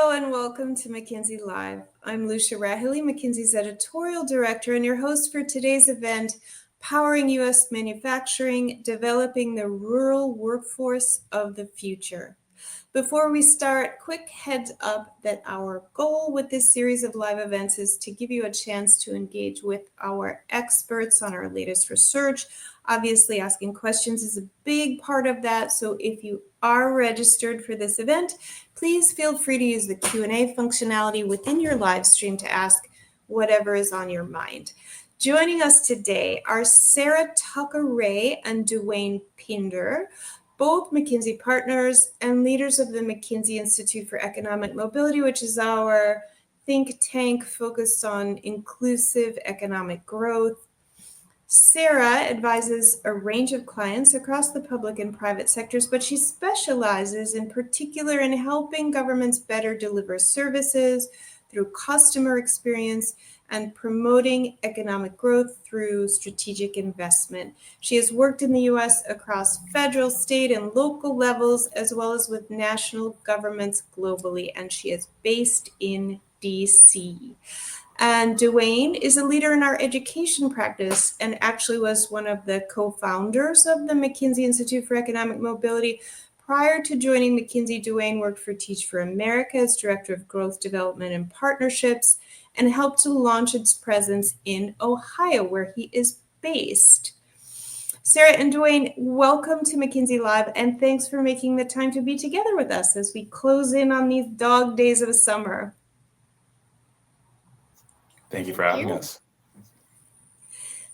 Hello and welcome to McKinsey Live. I'm Lucia Rahili, McKinsey's editorial director and your host for today's event, Powering U.S. Manufacturing, Developing the Rural Workforce of the Future. Before we start, quick heads up that our goal with this series of live events is to give you a chance to engage with our experts on our latest research. Obviously, asking questions is a big part of that, so if you are registered for this event, please feel free to use the Q&A functionality within your live stream to ask whatever is on your mind. Joining us today are Sarah Tucker-Ray and Duwain Pinder, both McKinsey partners and leaders of the McKinsey Institute for Economic Mobility, which is our think tank focused on inclusive economic growth. Sarah advises a range of clients across the public and private sectors, but she specializes in particular in helping governments better deliver services through customer experience and promoting economic growth through strategic investment. She has worked in the U.S. across federal, state, and local levels, as well as with national governments globally, and she is based in D.C. And Duwain is a leader in our education practice and actually was one of the co-founders of the McKinsey Institute for Economic Mobility. Prior to joining McKinsey, Duwain worked for Teach for America as Director of Growth Development and Partnerships and helped to launch its presence in Ohio, where he is based. Sarah and Duwain, welcome to McKinsey Live, and thanks for making the time to be together with us as we close in on these dog days of summer. Thank you for having us.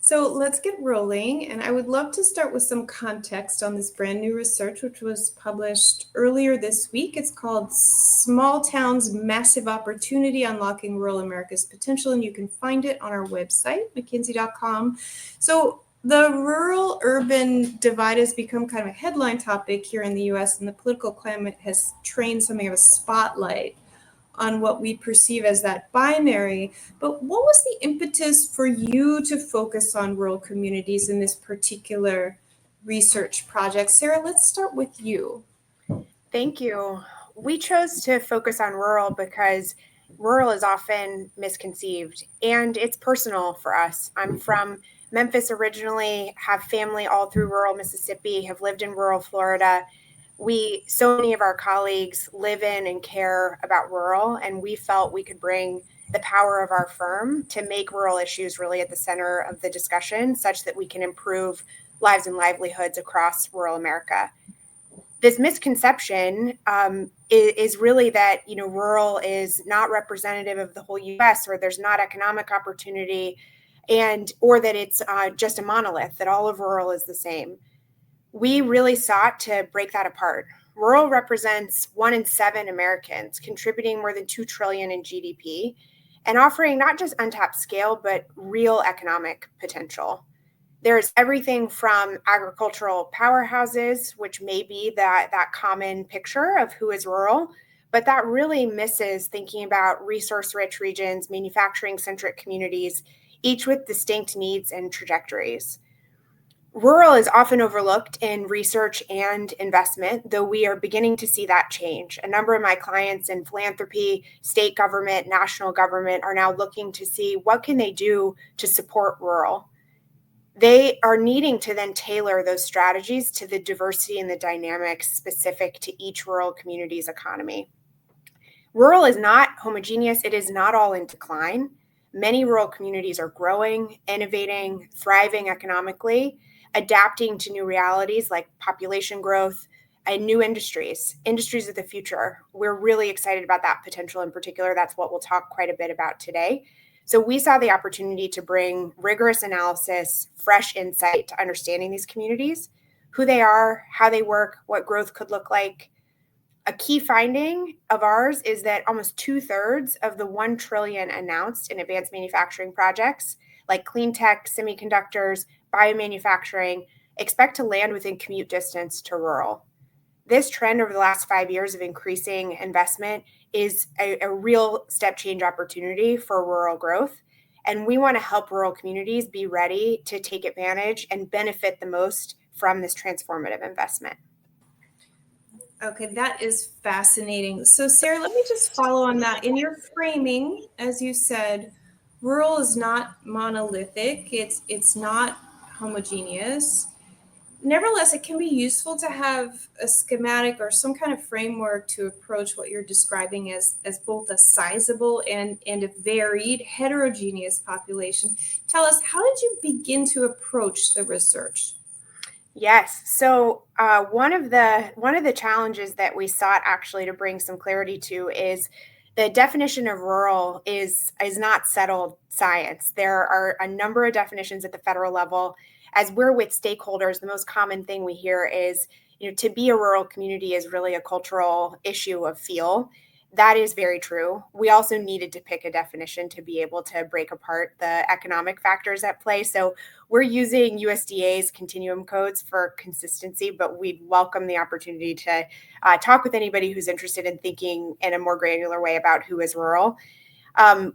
So let's get rolling, and I would love to start with some context on this brand new research, which was published earlier this week. It's called Small Towns, Massive Opportunity, Unlocking Rural America's Potential, and you can find it on our website, mckinsey.com. So the rural-urban divide has become kind of a headline topic here in the U.S., and the political climate has trained something of a spotlight on what we perceive as that binary. But what was the impetus for you to focus on rural communities in this particular research project? Sarah, let's start with you. Thank you. We chose to focus on rural because rural is often misconceived, and it's personal for us. I'm from Memphis originally, have family all through rural Mississippi, have lived in rural Florida. So many of our colleagues live in and care about rural, and we felt we could bring the power of our firm to make rural issues really at the center of the discussion, such that we can improve lives and livelihoods across rural America. This misconception is really that, rural is not representative of the whole U.S., or there's not economic opportunity, or that it's just a monolith, that all of rural is the same. We really sought to break that apart. Rural represents 1 in 7 Americans, contributing more than $2 trillion in GDP, and offering not just untapped scale, but real economic potential. There's everything from agricultural powerhouses, which may be that common picture of who is rural, but that really misses thinking about resource-rich regions, manufacturing-centric communities, each with distinct needs and trajectories. Rural is often overlooked in research and investment, though we are beginning to see that change. A number of my clients in philanthropy, state government, national government are now looking to see what can they do to support rural. They are needing to then tailor those strategies to the diversity and the dynamics specific to each rural community's economy. Rural is not homogeneous. It is not all in decline. Many rural communities are growing, innovating, thriving economically, adapting to new realities like population growth and new industries of the future. We're really excited about that potential in particular. That's what we'll talk quite a bit about today. So we saw the opportunity to bring rigorous analysis, fresh insight to understanding these communities, who they are, how they work, what growth could look like. A key finding of ours is that almost 2/3 of the $1 trillion announced in advanced manufacturing projects, like clean tech, semiconductors, biomanufacturing, expect to land within commute distance to rural. This trend over the last 5 years of increasing investment is a real step change opportunity for rural growth. And we want to help rural communities be ready to take advantage and benefit the most from this transformative investment. Okay, that is fascinating. So, Sarah, let me just follow on that. In your framing, as you said, rural is not monolithic. It's not homogeneous. Nevertheless, it can be useful to have a schematic or some kind of framework to approach what you're describing as both a sizable and a varied heterogeneous population. Tell us, how did you begin to approach the research? Yes. So one of the challenges that we sought actually to bring some clarity to is the definition of rural is not settled science. There are a number of definitions at the federal level. As we're with stakeholders, the most common thing we hear is, to be a rural community is really a cultural issue of feel. That is very true. We also needed to pick a definition to be able to break apart the economic factors at play. So we're using USDA's continuum codes for consistency, but we'd welcome the opportunity to talk with anybody who's interested in thinking in a more granular way about who is rural.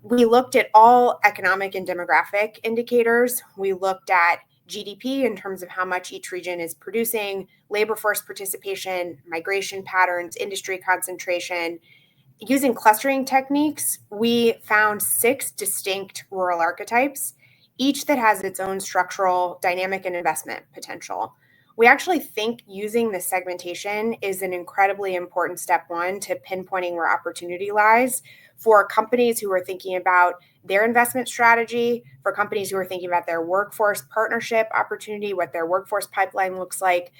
We looked at all economic and demographic indicators. We looked at GDP in terms of how much each region is producing, labor force participation, migration patterns, industry concentration. Using clustering techniques, we found 6 distinct rural archetypes, each that has its own structural, dynamic, and investment potential. We actually think using this segmentation is an incredibly important step one to pinpointing where opportunity lies for companies who are thinking about their investment strategy, for companies who are thinking about their workforce partnership opportunity, what their workforce pipeline looks like,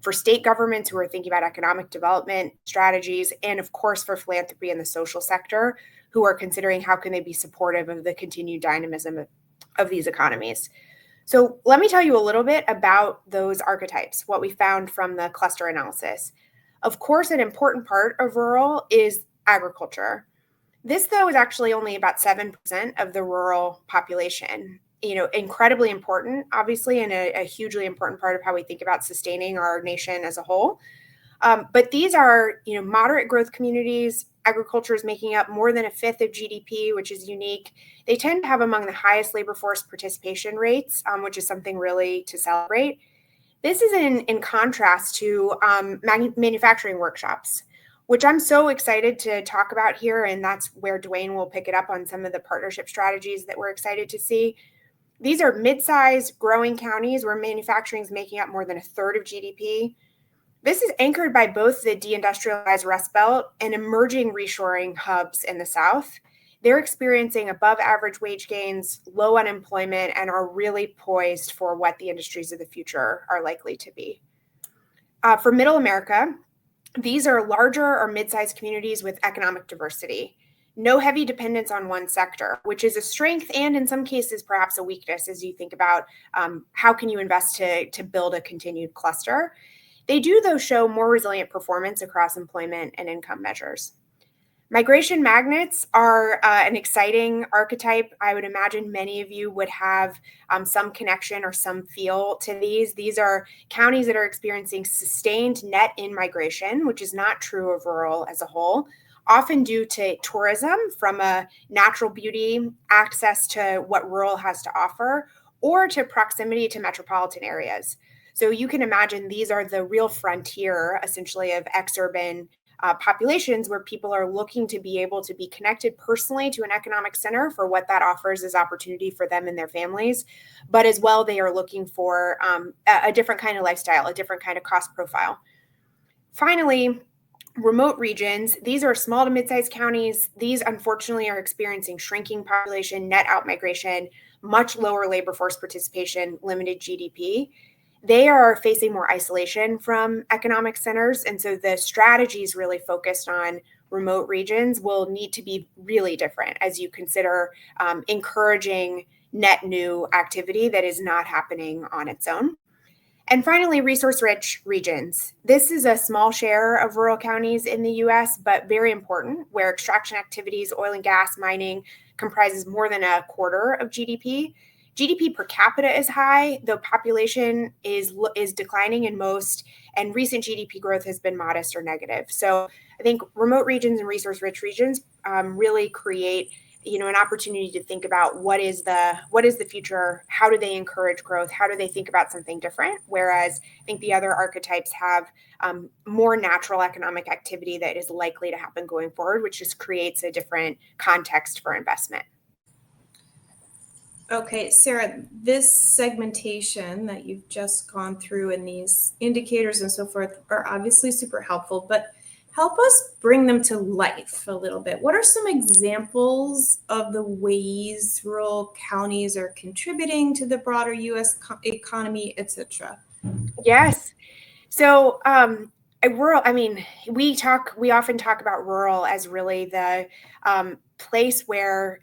for state governments who are thinking about economic development strategies, and of course for philanthropy and the social sector who are considering how can they be supportive of the continued dynamism of these economies. So let me tell you a little bit about those archetypes, what we found from the cluster analysis. Of course, an important part of rural is agriculture. This, though, is actually only about 7% of the rural population. Incredibly important, obviously, and a hugely important part of how we think about sustaining our nation as a whole. But these are, moderate growth communities. Agriculture is making up more than a fifth of GDP, which is unique. They tend to have among the highest labor force participation rates, which is something really to celebrate. This is in contrast to manufacturing workshops, which I'm so excited to talk about here. And that's where Duwain will pick it up on some of the partnership strategies that we're excited to see. These are mid-sized growing counties where manufacturing is making up more than a third of GDP. This is anchored by both the deindustrialized Rust Belt and emerging reshoring hubs in the South. They're experiencing above average wage gains, low unemployment, and are really poised for what the industries of the future are likely to be. For Middle America, these are larger or mid-sized communities with economic diversity. No heavy dependence on one sector, which is a strength and in some cases perhaps a weakness as you think about how can you invest to build a continued cluster. They do, though, show more resilient performance across employment and income measures. Migration magnets are an exciting archetype. I would imagine many of you would have some connection or some feel to these. These are counties that are experiencing sustained net in-migration, which is not true of rural as a whole, often due to tourism from a natural beauty, access to what rural has to offer, or to proximity to metropolitan areas. So you can imagine these are the real frontier, essentially, of ex-urban populations where people are looking to be able to be connected personally to an economic center for what that offers as opportunity for them and their families. But as well, they are looking for a different kind of lifestyle, a different kind of cost profile. Finally, remote regions, these are small to mid-sized counties. These, unfortunately, are experiencing shrinking population, net outmigration, much lower labor force participation, limited GDP. They are facing more isolation from economic centers. And so the strategies really focused on remote regions will need to be really different as you consider encouraging net new activity that is not happening on its own. And finally, resource-rich regions. This is a small share of rural counties in the U.S., but very important, where extraction activities, oil and gas, mining comprises more than a quarter of GDP. GDP per capita is high, though population is declining in most, and recent GDP growth has been modest or negative. So I think remote regions and resource-rich regions really create an opportunity to think about what is the future, how do they encourage growth, how do they think about something different, whereas I think the other archetypes have more natural economic activity that is likely to happen going forward, which just creates a different context for investment. Okay, Sarah, this segmentation that you've just gone through and these indicators and so forth are obviously super helpful, but help us bring them to life a little bit. What are some examples of the ways rural counties are contributing to the broader U.S. economy, et cetera? Yes. So, rural, we often talk about rural as really the place where,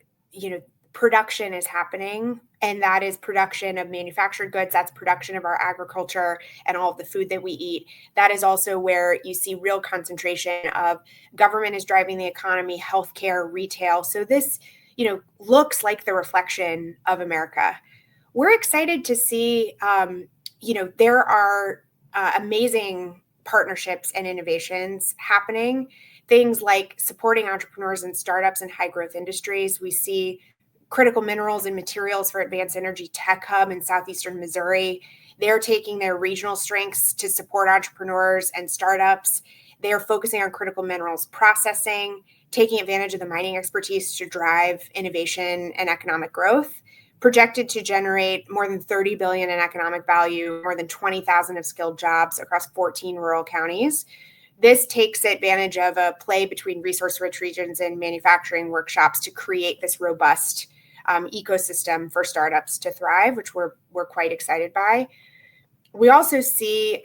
production is happening. And that is production of manufactured goods. That's production of our agriculture and all of the food that we eat. That is also where you see real concentration of government is driving the economy, healthcare, retail. So this, looks like the reflection of America. We're excited to see, there are amazing partnerships and innovations happening. Things like supporting entrepreneurs and startups in high growth industries. We see critical minerals and materials for Advanced Energy Tech Hub in southeastern Missouri. They're taking their regional strengths to support entrepreneurs and startups. They're focusing on critical minerals processing, taking advantage of the mining expertise to drive innovation and economic growth. Projected to generate more than $30 billion in economic value, more than 20,000 of skilled jobs across 14 rural counties. This takes advantage of a play between resource-rich regions and manufacturing workshops to create this robust ecosystem for startups to thrive, which we're quite excited by. We also see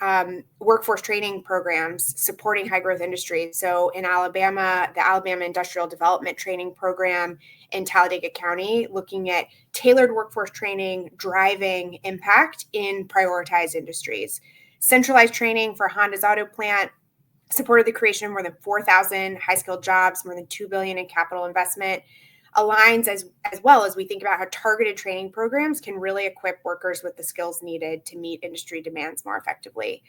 workforce training programs supporting high growth industries. So in Alabama, the Alabama Industrial Development Training Program in Talladega County, looking at tailored workforce training, driving impact in prioritized industries. Centralized training for Honda's auto plant supported the creation of more than 4,000 high-skilled jobs, more than $2 billion in capital investment. Aligns as well as we think about how targeted training programs can really equip workers with the skills needed to meet industry demands more effectively.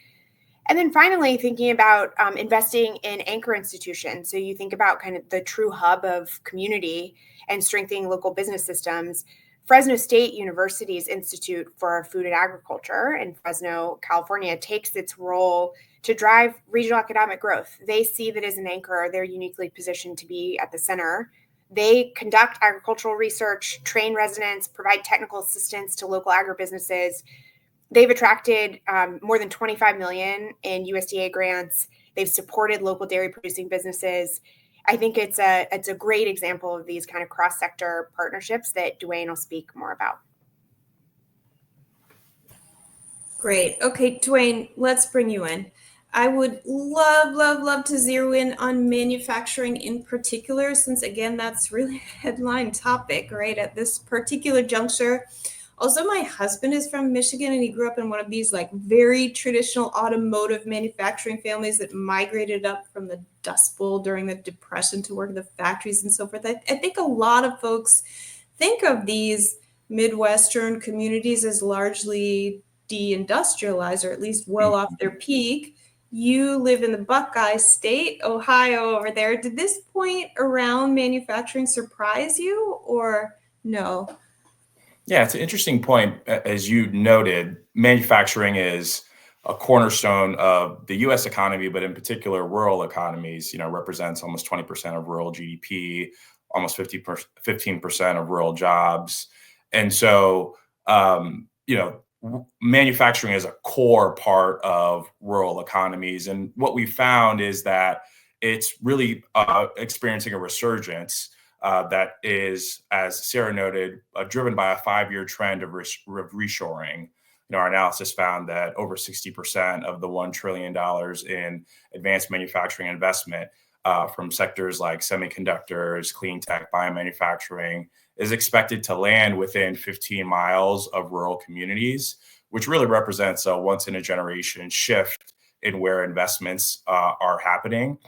And then finally, thinking about investing in anchor institutions. So you think about kind of the true hub of community and strengthening local business systems. Fresno State University's Institute for Food and Agriculture in Fresno, California, takes its role to drive regional economic growth. They see that as an anchor, they're uniquely positioned to be at the center. They conduct agricultural research, train residents, provide technical assistance to local agribusinesses. They've attracted more than $25 million in USDA grants. They've supported local dairy producing businesses. I think it's a great example of these kind of cross-sector partnerships that Duwain will speak more about. Great. Okay, Duwain, let's bring you in. I would love to zero in on manufacturing in particular, since again, that's really a headline topic, right, at this particular juncture. Also, my husband is from Michigan and he grew up in one of these like very traditional automotive manufacturing families that migrated up from the Dust Bowl during the Depression to work in the factories and so forth. I think a lot of folks think of these Midwestern communities as largely deindustrialized, or at least well off their peak. You live in the Buckeye State, Ohio over there. Did this point around manufacturing surprise you or no? Yeah, it's an interesting point. As you noted, manufacturing is a cornerstone of the U.S. economy, but in particular, rural economies, represents almost 20% of rural GDP, almost 15% of rural jobs. And so, manufacturing is a core part of rural economies. And what we found is that it's really experiencing a resurgence that is, as Sarah noted, driven by a 5-year trend of reshoring. Our analysis found that over 60% of the $1 trillion in advanced manufacturing investment from sectors like semiconductors, clean tech, biomanufacturing is expected to land within 15 miles of rural communities, which really represents a once in a generation shift in where investments are happening.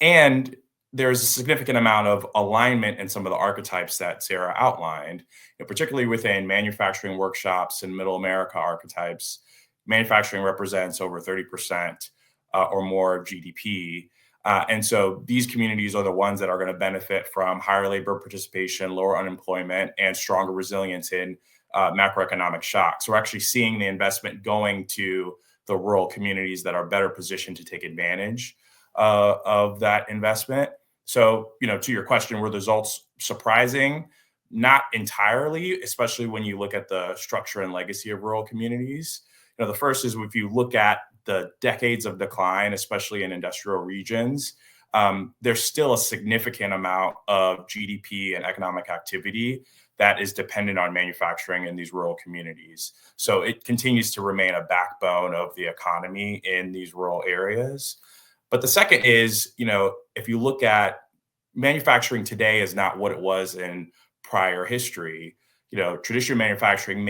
And there's a significant amount of alignment in some of the archetypes that Sarah outlined, particularly within manufacturing workshops and middle America archetypes. Manufacturing represents over 30% or more of GDP. And so these communities are the ones that are going to benefit from higher labor participation, lower unemployment, and stronger resilience in macroeconomic shocks. We're actually seeing the investment going to the rural communities that are better positioned to take advantage of that investment. So, to your question, were the results surprising? Not entirely, especially when you look at the structure and legacy of rural communities. The first is if you look at the decades of decline, especially in industrial regions, there's still a significant amount of GDP and economic activity that is dependent on manufacturing in these rural communities. So it continues to remain a backbone of the economy in these rural areas. But the second is, if you look at manufacturing today is not what it was in prior history. Traditional manufacturing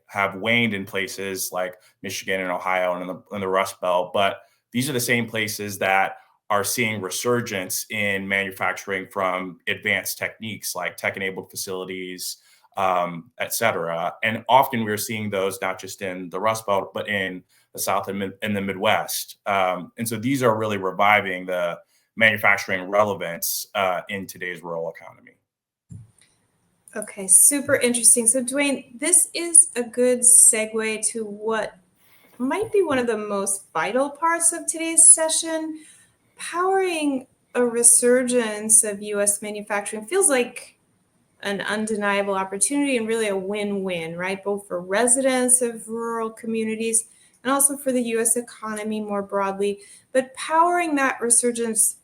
have waned in places like Michigan and Ohio and in the Rust Belt, but these are the same places that are seeing resurgence in manufacturing from advanced techniques like tech-enabled facilities, et cetera. And often we're seeing those not just in the Rust Belt, but in the South and the Midwest. And so these are really reviving the manufacturing relevance in today's rural economy. Okay, super interesting. So Duwain, this is a good segue to what might be one of the most vital parts of today's session. Powering a resurgence of US manufacturing feels like an undeniable opportunity and really a win-win, right? Both for residents of rural communities and also for the US economy more broadly. But powering that resurgence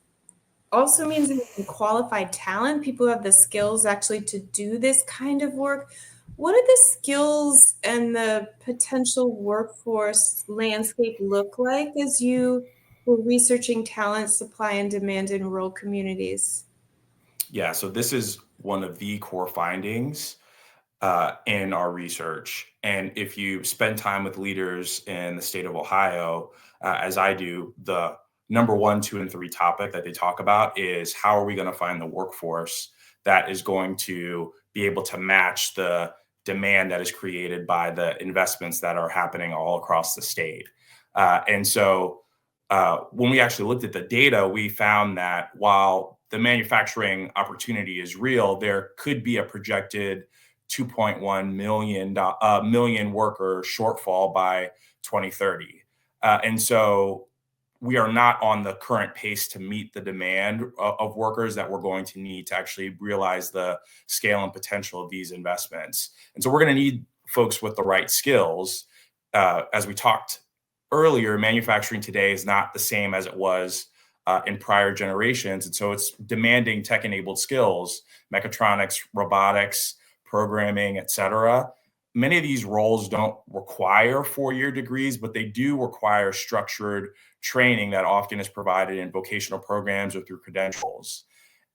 also means qualified talent, people who have the skills actually to do this kind of work. What do the skills and the potential workforce landscape look like as you were researching talent, supply, and demand in rural communities? Yeah, so this is one of the core findings in our research. And if you spend time with leaders in the state of Ohio, as I do, the number 1, 2, and 3 topic that they talk about is how are we going to find the workforce that is going to be able to match the demand that is created by the investments that are happening all across the state. And so when we actually looked at the data, we found that while the manufacturing opportunity is real, there could be a projected 2.1 million worker shortfall by 2030. And so we are not on the current pace to meet the demand of workers that we're going to need to actually realize the scale and potential of these investments. And so we're going to need folks with the right skills. As we talked earlier, manufacturing today is not the same as it was in prior generations. And so it's demanding tech-enabled skills, mechatronics, robotics, programming, et cetera. Many of these roles don't require 4-year degrees, but they do require structured training that often is provided in vocational programs or through credentials.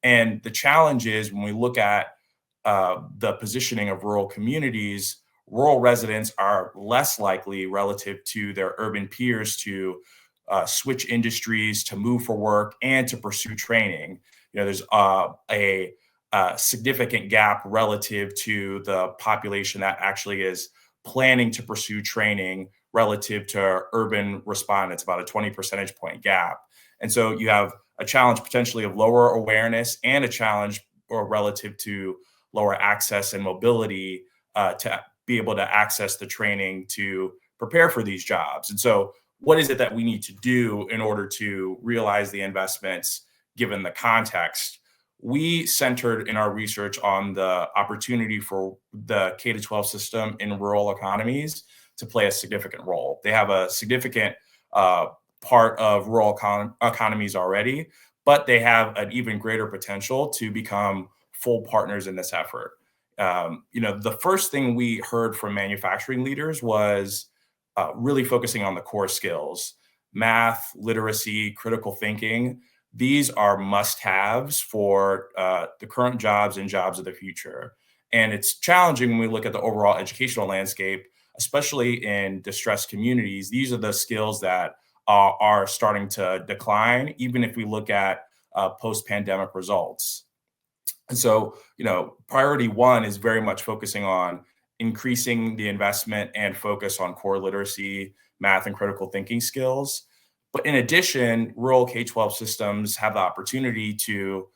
And the challenge is when we look at the positioning of rural communities, rural residents are less likely relative to their urban peers to switch industries, to move for work, and to pursue training. There's a significant gap relative to the population that actually is planning to pursue training relative to urban respondents, about a 20 percentage point gap. And so you have a challenge potentially of lower awareness and a challenge relative to lower access and mobility to be able to access the training to prepare for these jobs. And so what is it that we need to do in order to realize the investments given the context? We centered in our research on the opportunity for the K-12 system in rural economies to play a significant role. They have a significant part of rural economies already, but they have an even greater potential to become full partners in this effort. The first thing we heard from manufacturing leaders was really focusing on the core skills: math, literacy, critical thinking. These are must-haves for the current jobs and jobs of the future. And it's challenging when we look at the overall educational landscape, especially in distressed communities. These are the skills that are starting to decline, even if we look at post-pandemic results. And so, priority 1 is very much focusing on increasing the investment and focus on core literacy, math, and critical thinking skills. But in addition, rural K-12 systems have the opportunity to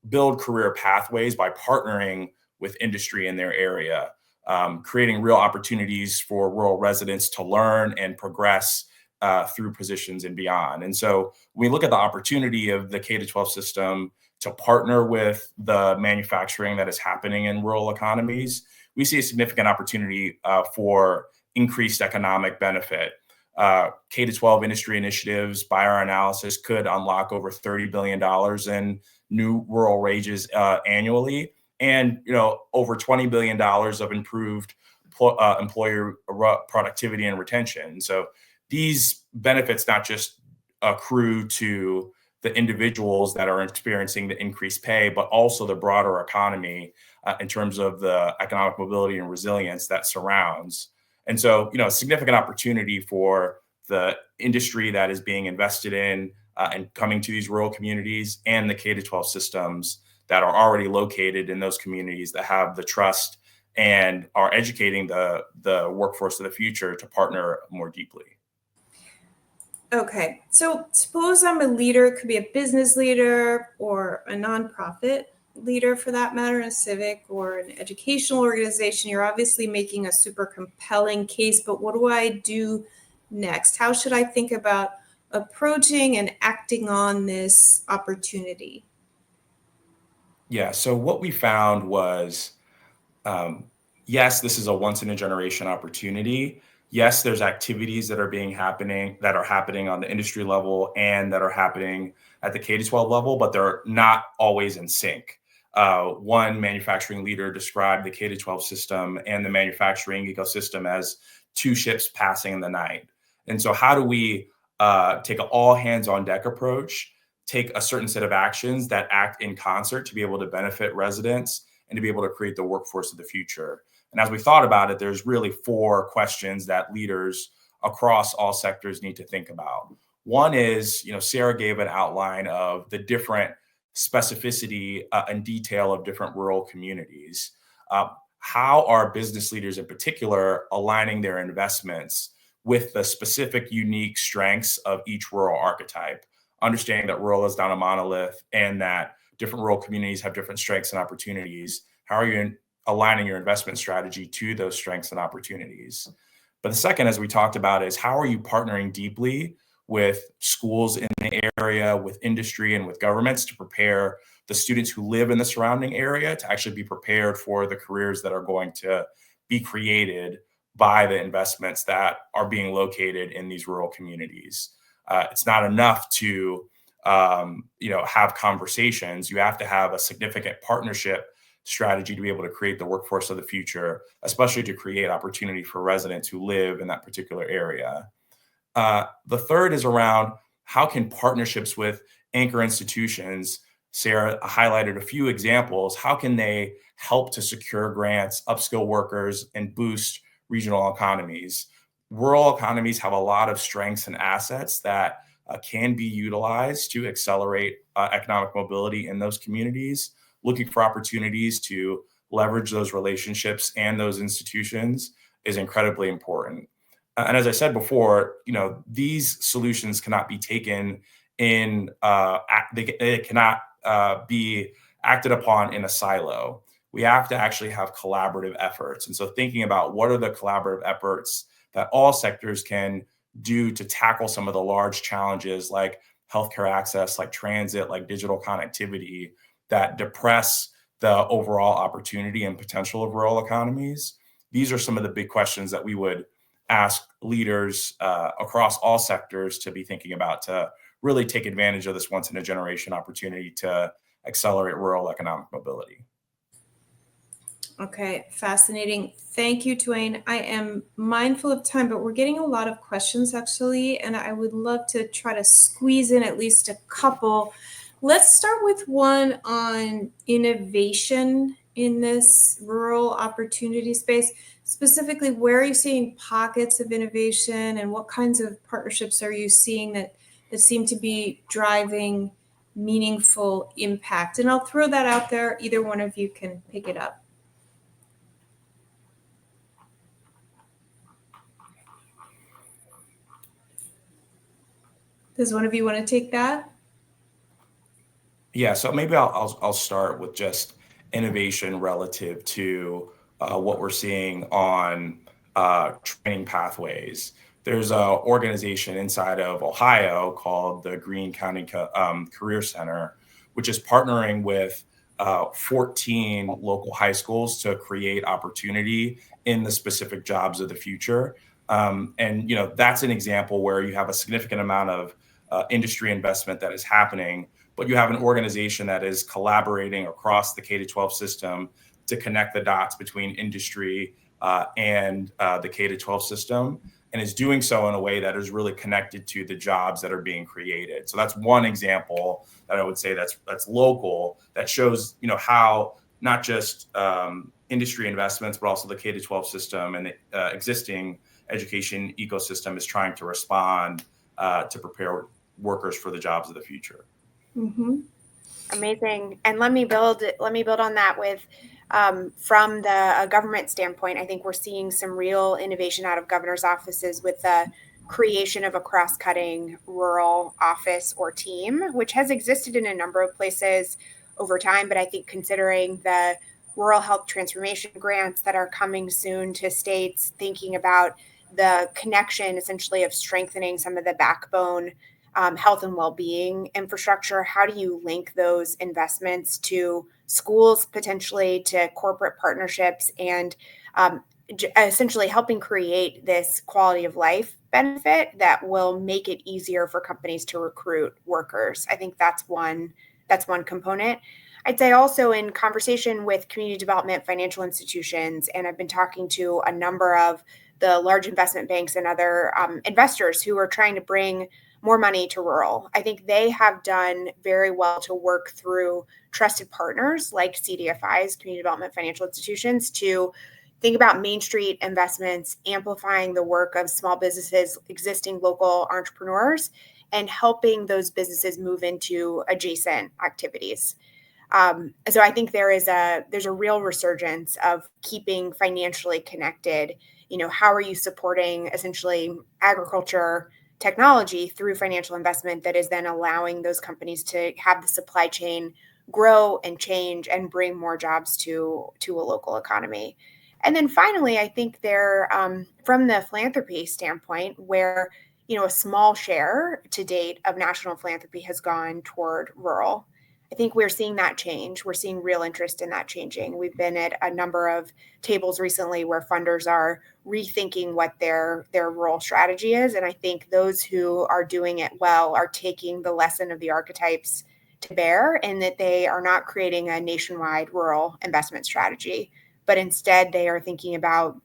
build career pathways by partnering with industry in their area, creating real opportunities for rural residents to learn and progress through positions and beyond. And so when we look at the opportunity of the K-12 system to partner with the manufacturing that is happening in rural economies, we see a significant opportunity for increased economic benefit. K-12 industry initiatives, by our analysis, could unlock over $30 billion in new rural wages annually, and over $20 billion of improved employer productivity and retention. So these benefits not just accrue to the individuals that are experiencing the increased pay, but also the broader economy in terms of the economic mobility and resilience that surrounds. And so, a significant opportunity for the industry that is being invested in and coming to these rural communities, and the K-12 systems that are already located in those communities that have the trust and are educating the workforce of the future to partner more deeply. Okay, so suppose I'm a leader, it could be a business leader or a nonprofit leader for that matter, a civic or an educational organization. You're obviously making a super compelling case, but what do I do next? How should I think about approaching and acting on this opportunity? Yeah, so what we found was, yes, this is a once in a generation opportunity. Yes, there's activities that are happening on the industry level and that are happening at the K-12 level, but they're not always in sync. One manufacturing leader described the K-12 system and the manufacturing ecosystem as two ships passing in the night. And so how do we take an all hands on deck approach, take a certain set of actions that act in concert to be able to benefit residents and to be able to create the workforce of the future? And as we thought about it, there's really 4 questions that leaders across all sectors need to think about. One is, Sarah gave an outline of the different specificity and detail of different rural communities. How are business leaders in particular aligning their investments with the specific unique strengths of each rural archetype, understanding that rural is not a monolith and that different rural communities have different strengths and opportunities? How are you aligning your investment strategy to those strengths and opportunities? But the second, as we talked about, is how are you partnering deeply with schools in the area, with industry, and with governments to prepare the students who live in the surrounding area to actually be prepared for the careers that are going to be created by the investments that are being located in these rural communities. It's not enough to have conversations. You have to have a significant partnership strategy to be able to create the workforce of the future, especially to create opportunity for residents who live in that particular area. The third is around how can partnerships with anchor institutions, Sarah highlighted a few examples, how can they help to secure grants, upskill workers, and boost regional economies? Rural economies have a lot of strengths and assets that can be utilized to accelerate economic mobility in those communities. Looking for opportunities to leverage those relationships and those institutions is incredibly important. And as I said before, these solutions cannot be taken they cannot be acted upon in a silo. We have to actually have collaborative efforts. And so thinking about what are the collaborative efforts that all sectors can do to tackle some of the large challenges like healthcare access, like transit, like digital connectivity, that depress the overall opportunity and potential of rural economies. These are some of the big questions that we would ask leaders across all sectors to be thinking about to really take advantage of this once in a generation opportunity to accelerate rural economic mobility. Okay, fascinating. Thank you, Duwain. I am mindful of time, but we're getting a lot of questions actually, and I would love to try to squeeze in at least a couple. Let's start with one on innovation in this rural opportunity space. Specifically, where are you seeing pockets of innovation and what kinds of partnerships are you seeing that seem to be driving meaningful impact? And I'll throw that out there. Either one of you can pick it up. Does one of you want to take that? Yeah, so maybe I'll start with just innovation relative to what we're seeing on training pathways. There's an organization inside of Ohio called the Greene County Career Center, which is partnering with 14 local high schools to create opportunity in the specific jobs of the future. And that's an example where you have a significant amount of industry investment that is happening, but you have an organization that is collaborating across the K-12 system to connect the dots between industry and the K-12 system, and is doing so in a way that is really connected to the jobs that are being created. So that's one example that I would say that's local, that shows how not just industry investments, but also the K-12 system and the existing education ecosystem is trying to respond to prepare workers for the jobs of the future. Mm-hmm. Amazing. And let me build on that with from the government standpoint. I think we're seeing some real innovation out of governor's offices with the creation of a cross-cutting rural office or team, which has existed in a number of places over time. But I think considering the rural health transformation grants that are coming soon to states, thinking about the connection essentially of strengthening some of the backbone health and well-being infrastructure. How do you link those investments to schools, potentially to corporate partnerships, and essentially helping create this quality of life benefit that will make it easier for companies to recruit workers? I think that's one component. I'd say also in conversation with community development financial institutions, and I've been talking to a number of the large investment banks and other investors who are trying to bring more money to rural. I think they have done very well to work through trusted partners like CDFIs, community development financial institutions, to think about Main Street investments, amplifying the work of small businesses, existing local entrepreneurs, and helping those businesses move into adjacent activities. So I think there's a real resurgence of keeping financially connected. How are you supporting essentially agriculture technology through financial investment that is then allowing those companies to have the supply chain grow and change and bring more jobs to a local economy? And then finally, I think there, from the philanthropy standpoint, where a small share to date of national philanthropy has gone toward rural, I think we're seeing that change. We're seeing real interest in that changing. We've been at a number of tables recently where funders are rethinking what their rural strategy is. And I think those who are doing it well are taking the lesson of the archetypes to bear, and that they are not creating a nationwide rural investment strategy, but instead they are thinking about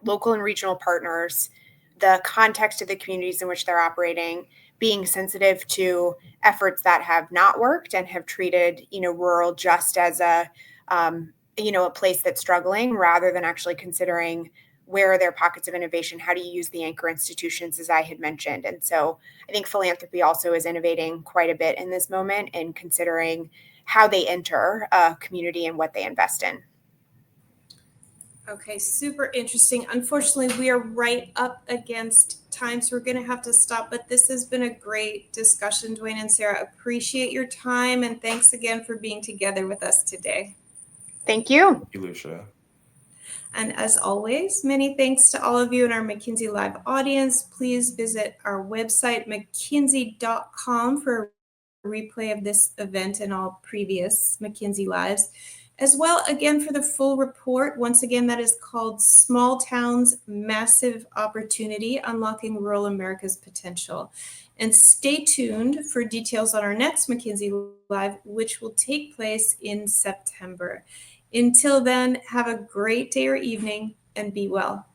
local and regional partners, the context of the communities in which they're operating, being sensitive to efforts that have not worked and have treated, rural just as a place that's struggling, rather than actually considering where are their pockets of innovation, how do you use the anchor institutions, as I had mentioned. And so I think philanthropy also is innovating quite a bit in this moment and considering how they enter a community and what they invest in. Okay, super interesting. Unfortunately, we are right up against time, so we're going to have to stop. But this has been a great discussion, Duwain and Sarah. Appreciate your time, and thanks again for being together with us today. Thank you. Thank you, Lucia. And as always, many thanks to all of you in our McKinsey Live audience. Please visit our website, mckinsey.com, for a replay of this event and all previous McKinsey Lives. As well, again, for the full report, once again, that is called Small Towns, Massive Opportunity, Unlocking Rural America's Potential. And stay tuned for details on our next McKinsey Live, which will take place in September. Until then, have a great day or evening and be well.